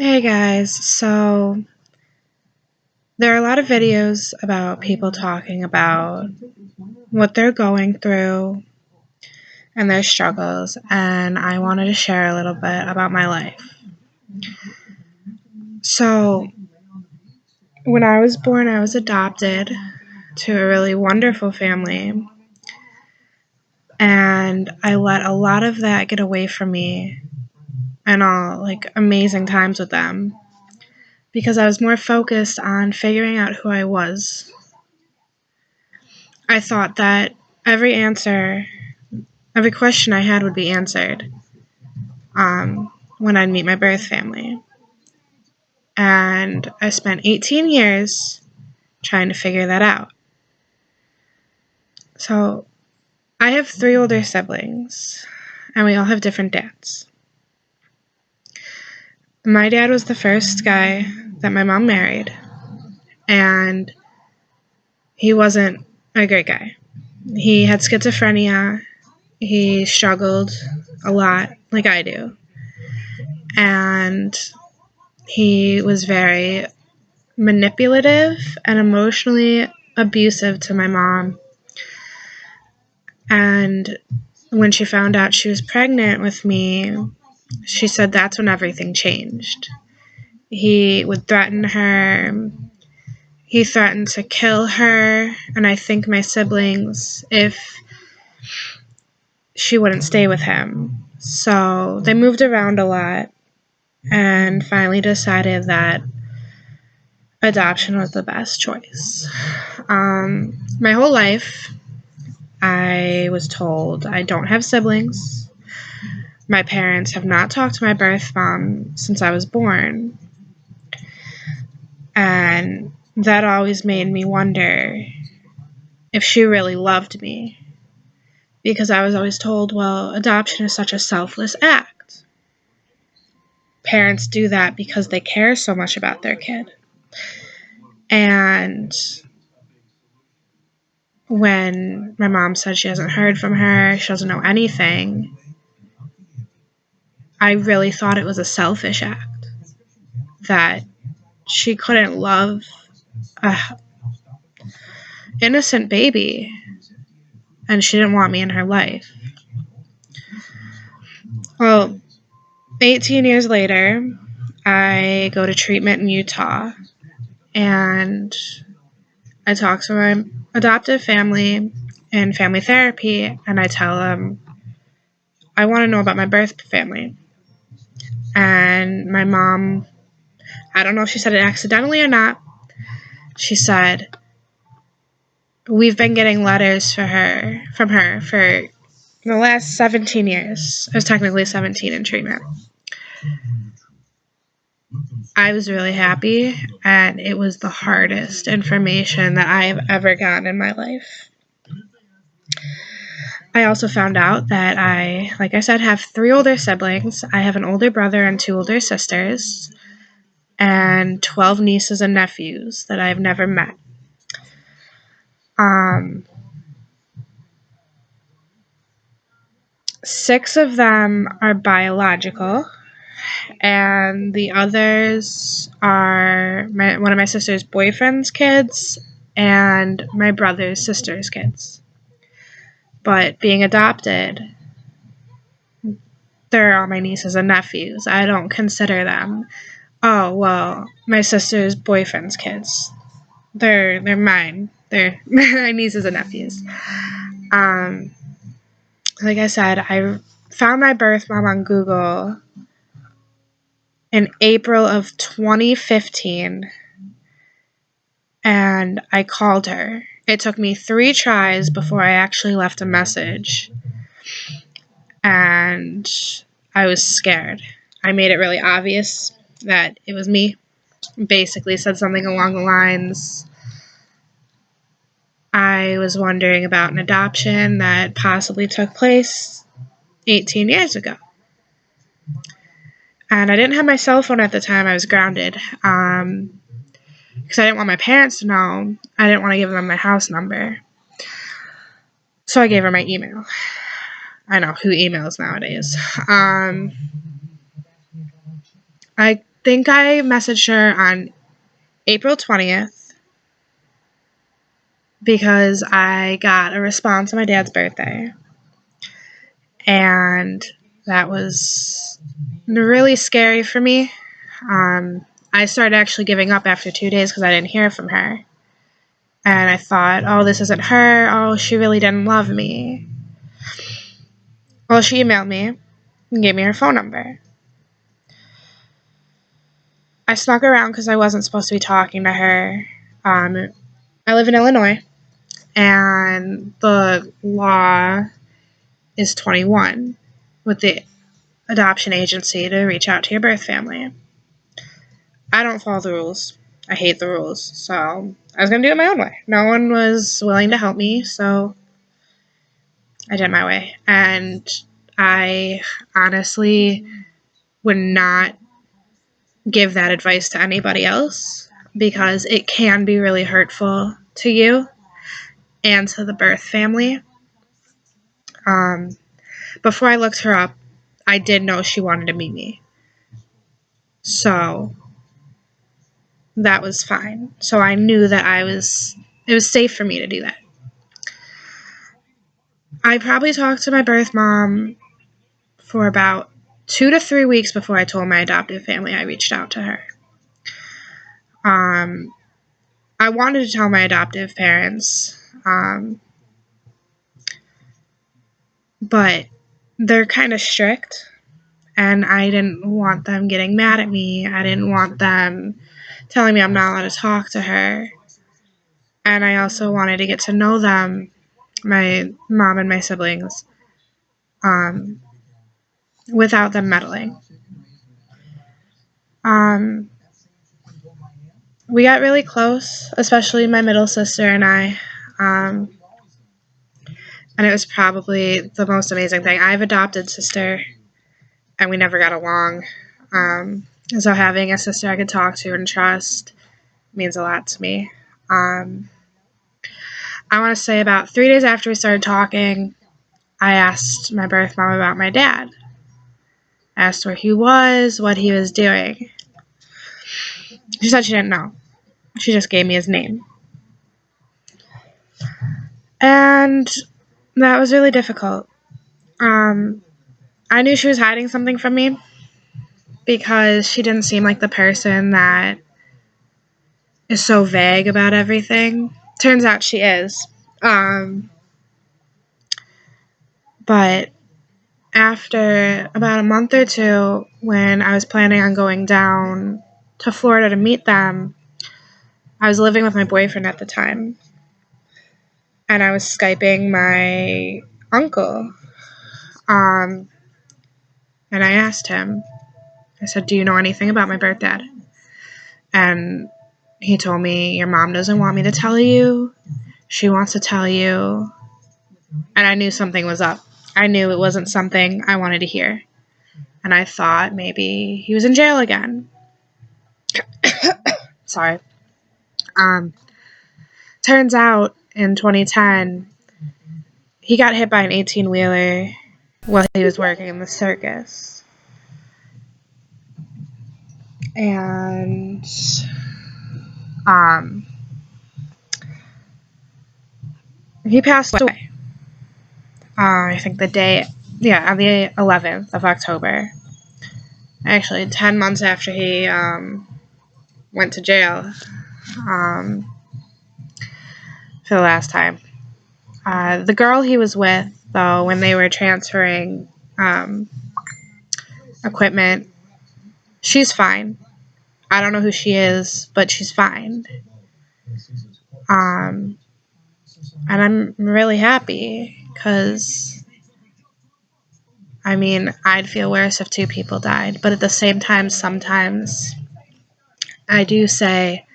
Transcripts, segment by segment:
Hey guys, so there are a lot of videos about people talking about what they're going through and their struggles, and I wanted to share a little bit about my life. So, when I was born, I was adopted to a really wonderful family, and I let a lot of that get away from me and all amazing times with them because I was more focused on figuring out who I was. I thought that every answer every question I had would be answered when I'd meet my birth family. And I spent 18 years trying to figure that out. So I have three older siblings, and we all have different dads. My dad was the first guy that my mom married, and he wasn't a great guy. He had schizophrenia, he struggled a lot, like I do, and he was very manipulative and emotionally abusive to my mom. And when she found out she was pregnant with me, she said that's when everything changed. He would threaten her. He threatened to kill her, and I think my siblings, if she wouldn't stay with him. So they moved around a lot and finally decided that adoption was the best choice. My whole life, I was told I don't have siblings. My parents have not talked to my birth mom since I was born. And that always made me wonder if she really loved me. Because I was always told, well, adoption is such a selfless act. Parents do that because they care so much about their kid. And when my mom said she hasn't heard from her, she doesn't know anything, I really thought it was a selfish act. That she couldn't love a innocent baby and she didn't want me in her life. Well, 18 years later, I go to treatment in Utah and I talk to my adoptive family in family therapy and I tell them I want to know about my birth family. And my mom, I don't know if she said it accidentally or not, she said, we've been getting letters from her for the last 17 years. I was technically 17 in treatment. I was really happy, and it was the hardest information that I have ever gotten in my life. I also found out that I, like I said, have three older siblings. I have an older brother and two older sisters, and 12 nieces and nephews that I've never met. Six of them are biological, and the others are one of my sister's boyfriend's kids and my brother's sister's kids. But being adopted, they're all my nieces and nephews. I don't consider them, oh, well, my sister's boyfriend's kids. They're mine. They're my nieces and nephews. Like I said, I found my birth mom on Google in April of 2015, and I called her. It took me 3 tries before I actually left a message, and I was scared. I made it really obvious that it was me. Basically said something along the lines, I was wondering about an adoption that possibly took place 18 years ago. And I didn't have my cell phone at the time. I was grounded. Because I didn't want my parents to know. I didn't want to give them my house number. So I gave her my email. I know, who emails nowadays? I think I messaged her on April 20th because I got a response on my dad's birthday. And that was really scary for me. I started actually giving up after 2 days because I didn't hear from her. And I thought, oh, this isn't her. Oh, she really didn't love me. Well, she emailed me and gave me her phone number. I snuck around because I wasn't supposed to be talking to her. I live in Illinois, and the law is 21 with the adoption agency to reach out to your birth family. I don't follow the rules. I hate the rules. So I was going to do it my own way. No one was willing to help me, so I did it my way. And I honestly would not give that advice to anybody else because it can be really hurtful to you and to the birth family. Before I looked her up, I did know she wanted to meet me. So that was fine. So I knew that it was safe for me to do that. I probably talked to my birth mom for about 2 to 3 weeks before I told my adoptive family I reached out to her. I wanted to tell my adoptive parents, but they're kind of strict, and I didn't want them getting mad at me. I didn't want them telling me I'm not allowed to talk to her. And I also wanted to get to know them, my mom and my siblings, um, without them meddling. Um, we got really close, especially my middle sister and I. Um, and it was probably the most amazing thing. I have an adopted sister, and we never got along. So having a sister I could talk to and trust means a lot to me. I want to say about 3 days after we started talking, I asked my birth mom about my dad. I asked where he was, what he was doing. She said she didn't know. She just gave me his name. And that was really difficult. I knew she was hiding something from me because she didn't seem like the person that is so vague about everything. Turns out she is. But after about a month or two, when I was planning on going down to Florida to meet them, I was living with my boyfriend at the time. And I was Skyping my uncle. And I asked him, I said, do you know anything about my birth dad? And he told me, your mom doesn't want me to tell you. She wants to tell you. And I knew something was up. I knew it wasn't something I wanted to hear. And I thought maybe he was in jail again. Sorry. Turns out in 2010, he got hit by an 18-wheeler while he was working in the circus. And he passed away. I think on the 11th of October. Actually, 10 months after he went to jail for the last time. The girl he was with, though, when they were transferring equipment, she's fine. I don't know who she is, but she's fine. And I'm really happy because, I mean, I'd feel worse if two people died. But at the same time, sometimes I do say,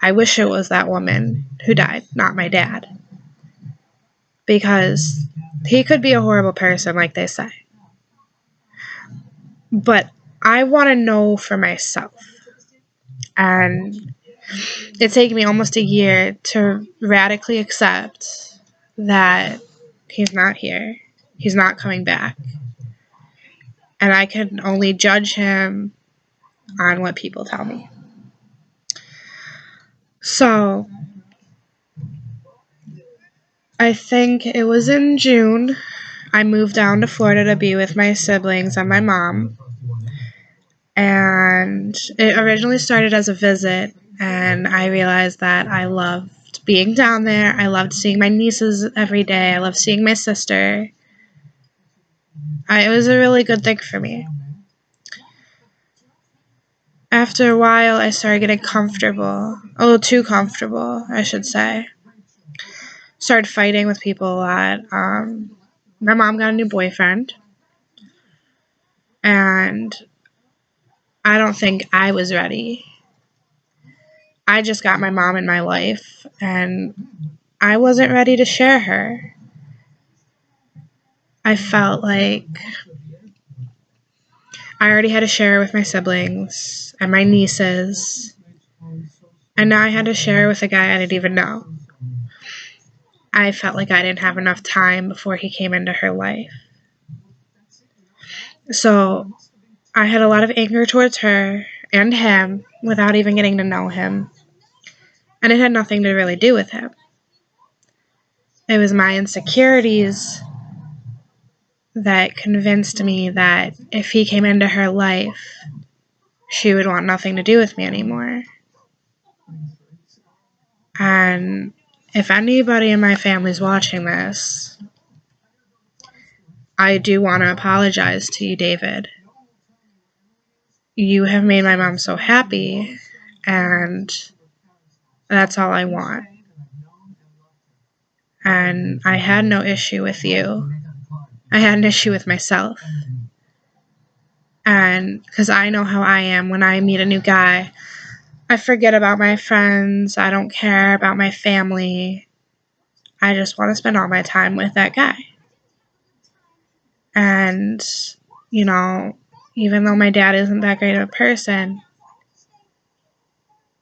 I wish it was that woman who died, not my dad. Because he could be a horrible person, like they say. But I want to know for myself. And it's taken me almost a year to radically accept that he's not here. He's not coming back. And I can only judge him on what people tell me. So, I think it was in June, I moved down to Florida to be with my siblings and my mom. And it originally started as a visit, and I realized that I loved being down there. I loved seeing my nieces every day. I loved seeing my sister. It was a really good thing for me. After a while, I started getting comfortable. A little too comfortable, I should say. Started fighting with people a lot. My mom got a new boyfriend, and I don't think I was ready. I just got my mom in my life, and I wasn't ready to share her. I felt like I already had to share her with my siblings and my nieces, and now I had to share her with a guy I didn't even know. I felt like I didn't have enough time before he came into her life. So I had a lot of anger towards her and him without even getting to know him. And it had nothing to really do with him. It was my insecurities that convinced me that if he came into her life, she would want nothing to do with me anymore. And if anybody in my family's watching this, I do want to apologize to you, David. You have made my mom so happy, and that's all I want. And I had no issue with you. I had an issue with myself. And because I know how I am when I meet a new guy, I forget about my friends. I don't care about my family. I just want to spend all my time with that guy. And, you know, even though my dad isn't that great of a person,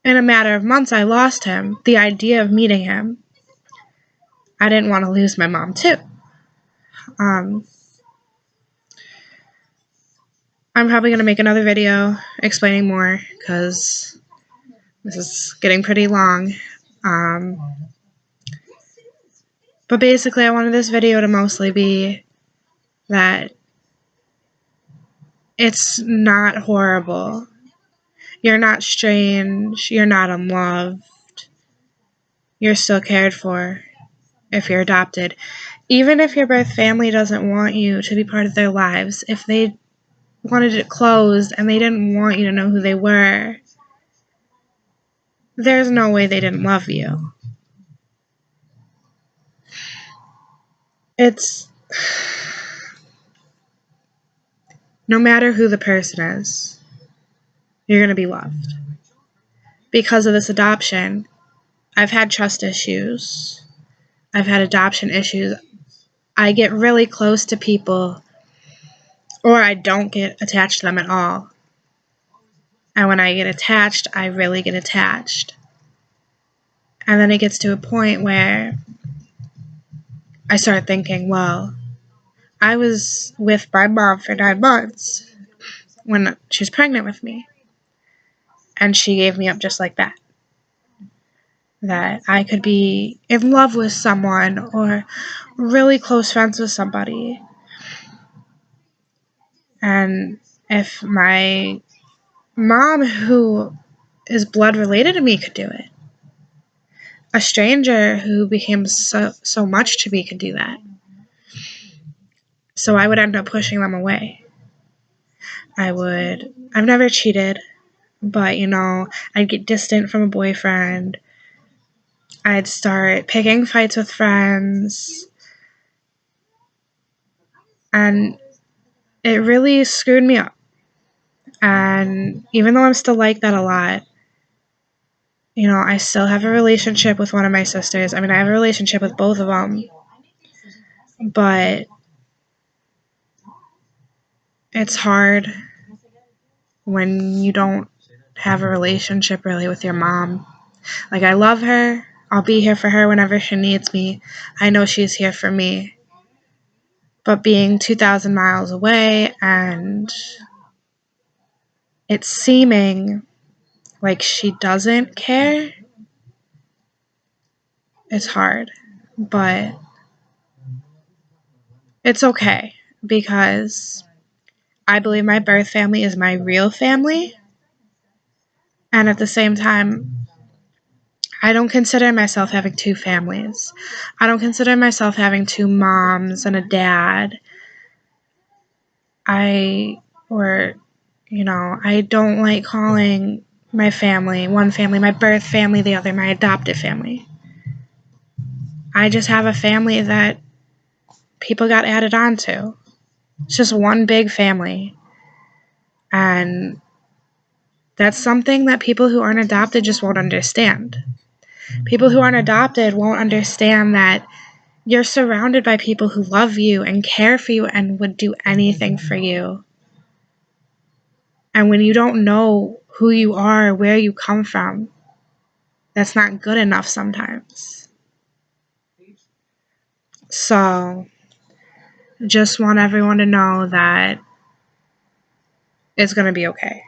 in a matter of months I lost him. The idea of meeting him, I didn't want to lose my mom too. I'm probably going to make another video explaining more because this is getting pretty long. But basically, I wanted this video to mostly be that it's not horrible. You're not strange. You're not unloved. You're still cared for if you're adopted. Even if your birth family doesn't want you to be part of their lives, if they wanted it closed and they didn't want you to know who they were, there's no way they didn't love you. It's no matter who the person is, you're going to be loved. Because of this adoption, I've had trust issues. I've had adoption issues. I get really close to people, or I don't get attached to them at all. And when I get attached, I really get attached. And then it gets to a point where I start thinking, well, I was with my mom for 9 months when she was pregnant with me. And she gave me up just like that. That I could be in love with someone or really close friends with somebody. And if my mom, who is blood related to me, could do it, a stranger who became so much to me could do that. So I would end up pushing them away. I've never cheated, but I'd get distant from a boyfriend. I'd start picking fights with friends. And it really screwed me up. And even though I'm still like that a lot, I still have a relationship with one of my sisters. I mean, I have a relationship with both of them. But it's hard when you don't have a relationship really with your mom. Like, I love her. I'll be here for her whenever she needs me. I know she's here for me. But being 2,000 miles away and it's seeming like she doesn't care, it's hard. But it's okay because I believe my birth family is my real family. And at the same time, I don't consider myself having two families. I don't consider myself having two moms and a dad. I, or, I don't like calling my family, one family my birth family, the other my adopted family. I just have a family that people got added on to. It's just one big family. And that's something that people who aren't adopted just won't understand. People who aren't adopted won't understand that you're surrounded by people who love you and care for you and would do anything for you. And when you don't know who you are or where you come from, that's not good enough sometimes. So, just want everyone to know that it's going to be okay.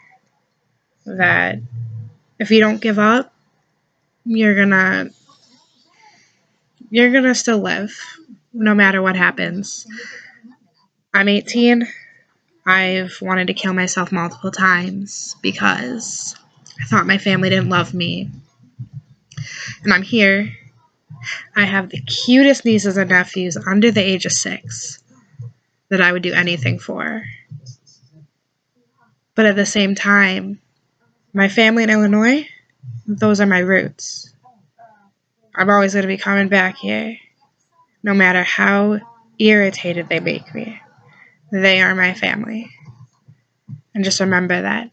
That if you don't give up, you're going to still live no matter what happens. I'm 18. I've wanted to kill myself multiple times because I thought my family didn't love me. And I'm here. I have the cutest nieces and nephews under the age of 6 that I would do anything for. But at the same time, my family in Illinois, those are my roots. I'm always going to be coming back here, no matter how irritated they make me. They are my family. And just remember that.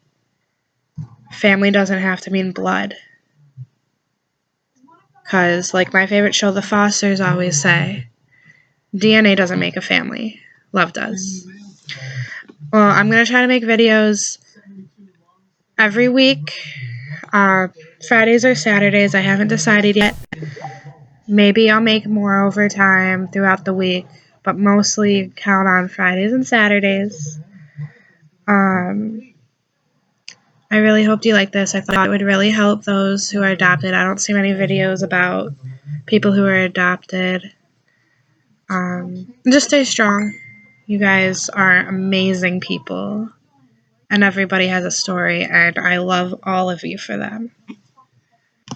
Family doesn't have to mean blood. Because, like my favorite show, The Fosters, always say, DNA doesn't make a family. Love does. Well, I'm going to try to make videos every week. Fridays or Saturdays. I haven't decided yet. Maybe I'll make more overtime throughout the week, but mostly count on Fridays and Saturdays. I really hoped you liked this. I thought it would really help those who are adopted. I don't see many videos about people who are adopted. Just stay strong. You guys are amazing people, and everybody has a story, and I love all of you for them.